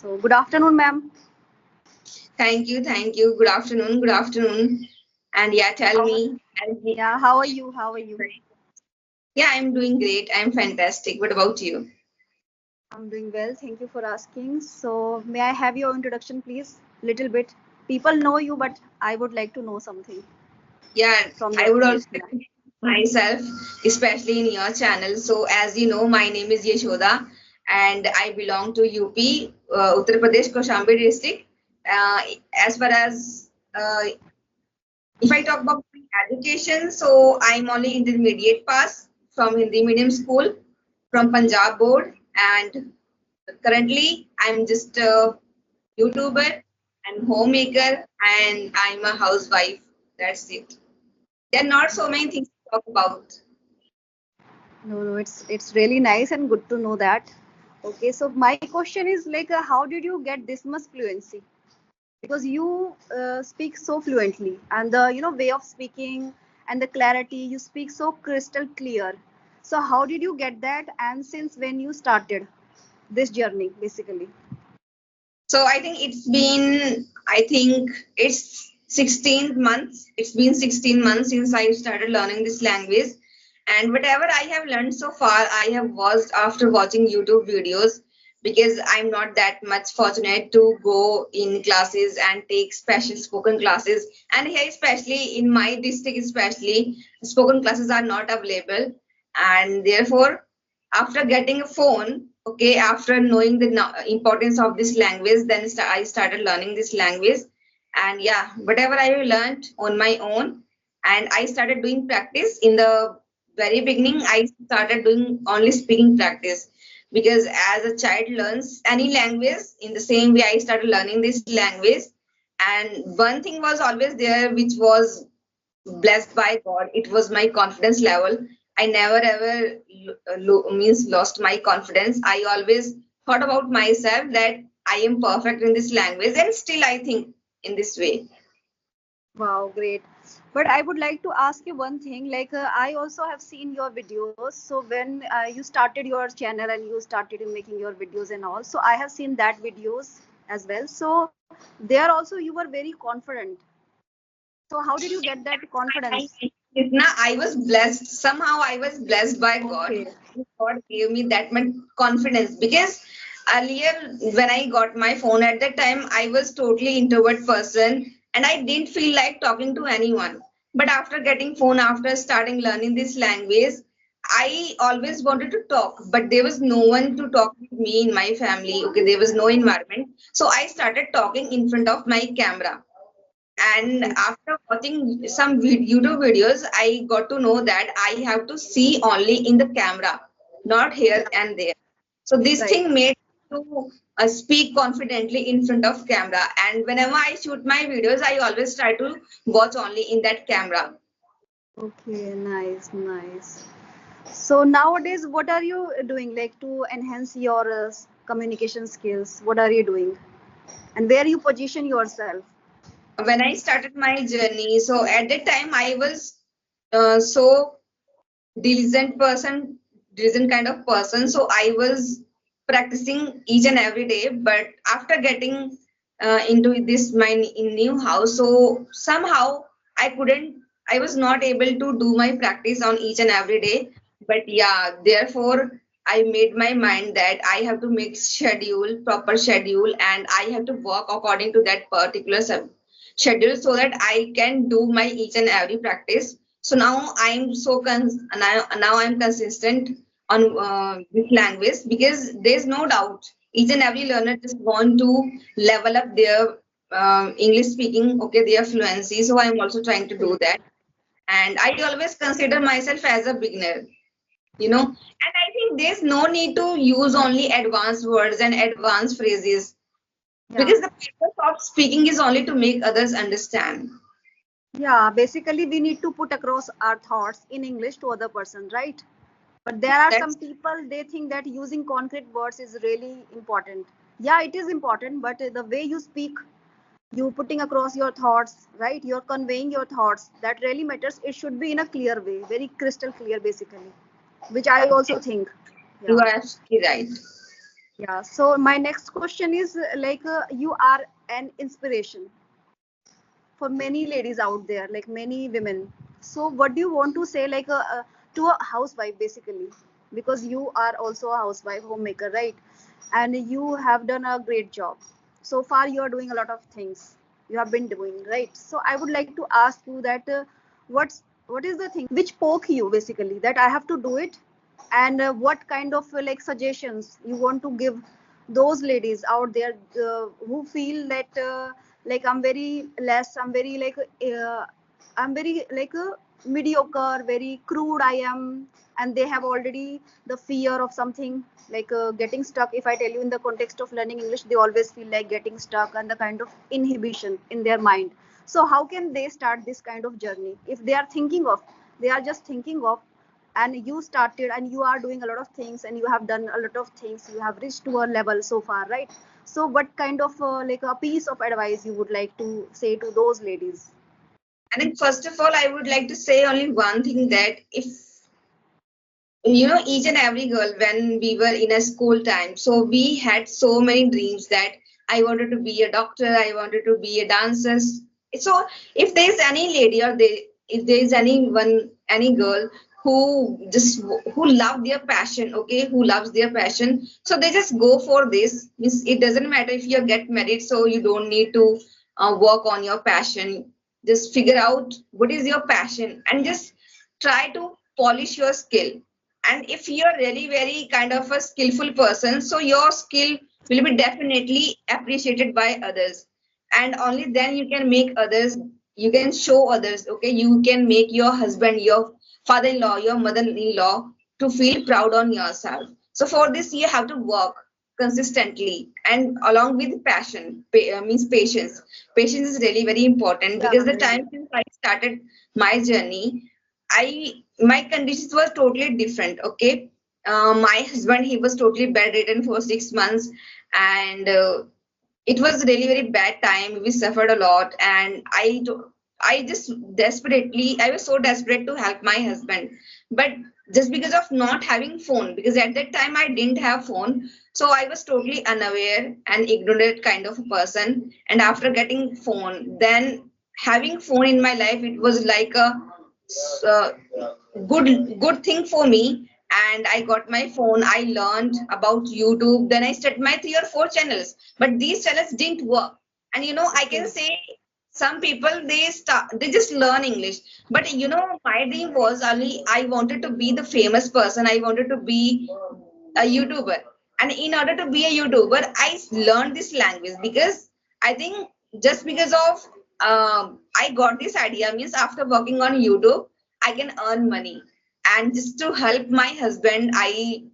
So, good afternoon, ma'am. Thank you, thank you. Good afternoon, good afternoon. And yeah, tell How? me. Yeah, how are you? How are you? Yeah, I'm doing great. I'm fantastic. What about you? I'm doing well. Thank you for asking. So, may I have your introduction, please? Little bit. People know you, but I would like to know something Yeah, from I your would place. also like Yeah. to introduce myself, especially in your channel. So, as you know, my name is Yashoda and I belong to UP, Uttar Pradesh, Kaushambi district. Uh, as far as if I talk about my education, so I'm only intermediate pass from Hindi medium school from Punjab board, and currently I'm just a YouTuber and homemaker, and I'm a housewife. That's it. There are not so many things to talk about. No, no, it's really nice and good to know that. Okay, so my question is like, how did you get this much fluency? Because you speak so fluently, and the way of speaking and the clarity you speak so crystal clear. So how did you get that, and since when you started this journey, basically? So I think it's 16 months. It's been 16 months since I started learning this language. And whatever I have learned so far, I have watched after watching YouTube videos because I'm not that much fortunate to go in classes and take special spoken classes. And here, especially in my district, especially, spoken classes are not available. And therefore, after getting a phone, okay, after knowing the importance of this language, then I started learning this language. And yeah, whatever I learned on my own, and I started doing practice in the very beginning. I started doing only speaking practice because as a child learns any language, in the same way I started learning this language. And one thing was always there, which was blessed by God. It was my confidence level. I never ever means lost my confidence. I always thought about myself that I am perfect in this language, and still I think in this way. Wow, great. But I would like to ask you one thing. Like, I also have seen your videos. So when you started your channel and you started in making your videos and all, so I have seen that videos as well. So there also you were very confident. So how did you get that I, confidence? Krishna, I was blessed. Somehow I was blessed by God. Okay. God gave me that much confidence because earlier when I got my phone at that time, I was totally introvert person and I didn't feel like talking to anyone. But after getting phone, after starting learning this language, I always wanted to talk, but there was no one to talk with me in my family. Okay, there was no environment. So I started talking in front of my camera, and Okay. after watching some YouTube videos, I got to know that I have to see only in the camera, not here Yeah. and there. So this Right. thing made me to speak confidently in front of camera. And whenever I shoot my videos, I always try to watch only in that camera. Okay. Nice. Nice. So nowadays, what are you doing like to enhance your communication skills? What are you doing? And where you position yourself? When I started my journey, so at that time I was so diligent kind of person. So I was practicing each and every day. But after getting into this my new house, so somehow I couldn't. I was not able to do my practice on each and every day. But yeah, therefore I made my mind that I have to make proper schedule, and I have to work according to that particular schedule so that I can do my each and every practice. So now now I'm consistent on this language because there's no doubt each and every learner just want to level up their English speaking, okay, their fluency. So I'm also trying to do that, and I always consider myself as a beginner, and I think there's no need to use only advanced words and advanced phrases Yeah. because the purpose of speaking is only to make others understand. Yeah, basically we need to put across our thoughts in English to other person, right? But there are some That's people they think that using concrete words is really important. Yeah, it is important, but the way you speak, you putting across your thoughts, right? You're conveying your thoughts. That really matters. It should be in a clear way, very crystal clear, basically, which I also think. You Yeah. are absolutely right. Yeah. So my next question is you are an inspiration for many ladies out there, like many women. So what do you want to say, to a housewife, basically, because you are also a housewife, homemaker, right? And you have done a great job. So far, you are doing a lot of things. You have been doing, right? So I would like to ask you that what is the thing which poke you, basically, that I have to do it, and what kind of suggestions you want to give those ladies out there who feel that I'm very less, I'm very I'm very mediocre, very crude I am, and they have already the fear of something getting stuck. If I tell you, in the context of learning English, they always feel like getting stuck and the kind of inhibition in their mind. So how can they start this kind of journey if they are thinking of, they are just thinking of, and you started and you are doing a lot of things and you have done a lot of things, you have reached to a level so far, right? So what kind of a piece of advice you would like to say to those ladies? I think first of all, I would like to say only one thing, that if each and every girl, when we were in a school time, so we had so many dreams that I wanted to be a doctor, I wanted to be a dancer. So if there is any lady, or if there is anyone, any girl who love their passion, okay, who loves their passion, so they just go for this. Means it doesn't matter if you get married, so you don't need to work on your passion. Just figure out what is your passion and just try to polish your skill. And if you're really very kind of a skillful person, so your skill will be definitely appreciated by others, and only then you can make others, you can show others, okay, you can make your husband, your father-in-law, your mother-in-law to feel proud on yourself. So for this you have to work consistently, and along with passion, means patience. Patience is really very important, Yeah, because the really. time since I started my journey, my conditions were totally different. Okay, my husband, he was totally bedridden for 6 months, and it was really very bad time. We suffered a lot, and I just desperately, I was so desperate to help my husband, but just because of not having phone, because at that time I didn't have phone, so I was totally unaware and ignorant kind of a person. And after getting phone, then having phone in my life, it was like a uh, good thing for me. And I got my phone, I learned about YouTube, then I started my 3 or 4 channels, but these channels didn't work. And I can Okay. say some people, they just learn English, but my dream was only, I wanted to be the famous person, I wanted to be a YouTuber. And in order to be a YouTuber, I learned this language, because I think just because of I got this idea, means after working on YouTube, I can earn money. And just to help my husband, I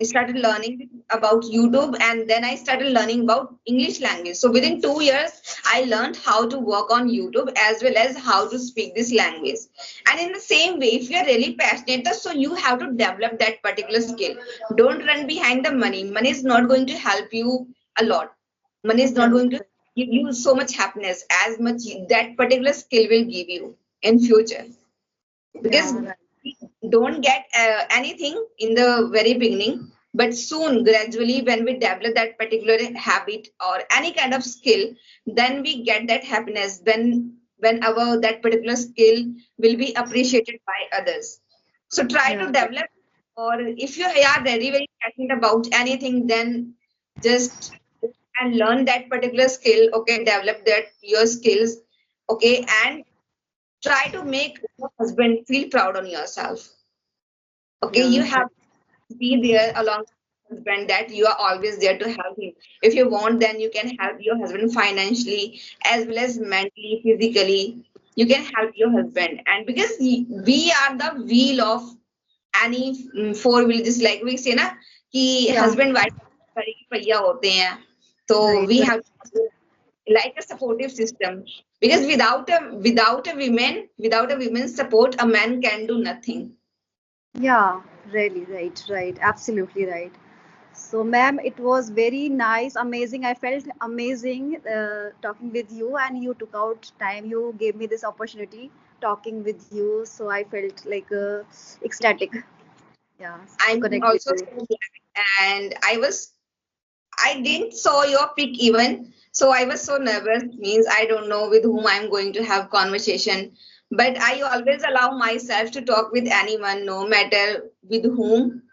started learning about YouTube, and then I started learning about English language. So within 2 years, I learned how to work on YouTube as well as how to speak this language. And in the same way, if you're really passionate, so you have to develop that particular skill. Don't run behind the money. Money is not going to help you a lot. Money is not Right. going to give you so much happiness as much that particular skill will give you in future, because Yeah, right. we don't get anything in the very beginning, but soon, gradually, when we develop that particular habit or any kind of skill, then we get that happiness when our that particular skill will be appreciated by others. So try to Yeah, right. develop, or if you are very very passionate about anything, then just and learn that particular skill, okay, develop that your skills, okay, and try to make your husband feel proud on yourself. Okay, Yeah, you right. have to be there along with your husband, that you are always there to help him. If you want, then you can help your husband financially as well as mentally, physically. You can help your husband. And because we are the wheel of any four wheel, just like we say na, कि Yeah, husband wife गाड़ी के पहिया होते हैं. So right, we right. have like a supportive system, because without a women's support, a man can do nothing. Yeah, really, right, right. Absolutely right. So, ma'am, it was very nice, amazing. I felt amazing talking with you, and you took out time. You gave me this opportunity talking with you, so I felt ecstatic. Yeah, to I'm connect with also you. so glad, and I was I didn't saw your pic even. So I was so nervous. Means I don't know with whom I'm going to have conversation. But I always allow myself to talk with anyone, no matter with whom,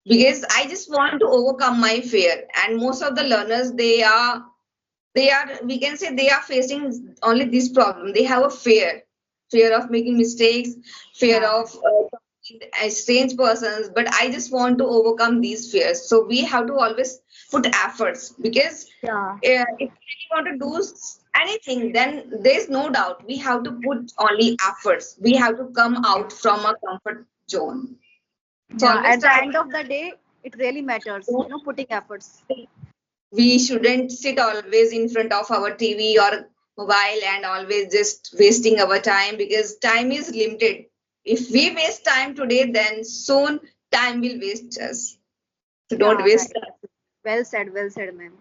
because I just want to overcome my fear. And most of the learners, they are we can say they are facing only this problem. They have a fear of making mistakes, fear Yeah. of talking with strange persons. But I just want to overcome these fears. So we have to always put efforts, because Yeah. if we want to do anything, then there's no doubt we have to put only efforts. We have to come out from a comfort zone. So Yeah. always At the try. end of the day, it really matters, putting efforts. We shouldn't sit always in front of our TV or mobile and always just wasting our time, because time is limited. If we waste time today, then soon time will waste us. So don't Yeah, waste right. time. Well said, ma'am.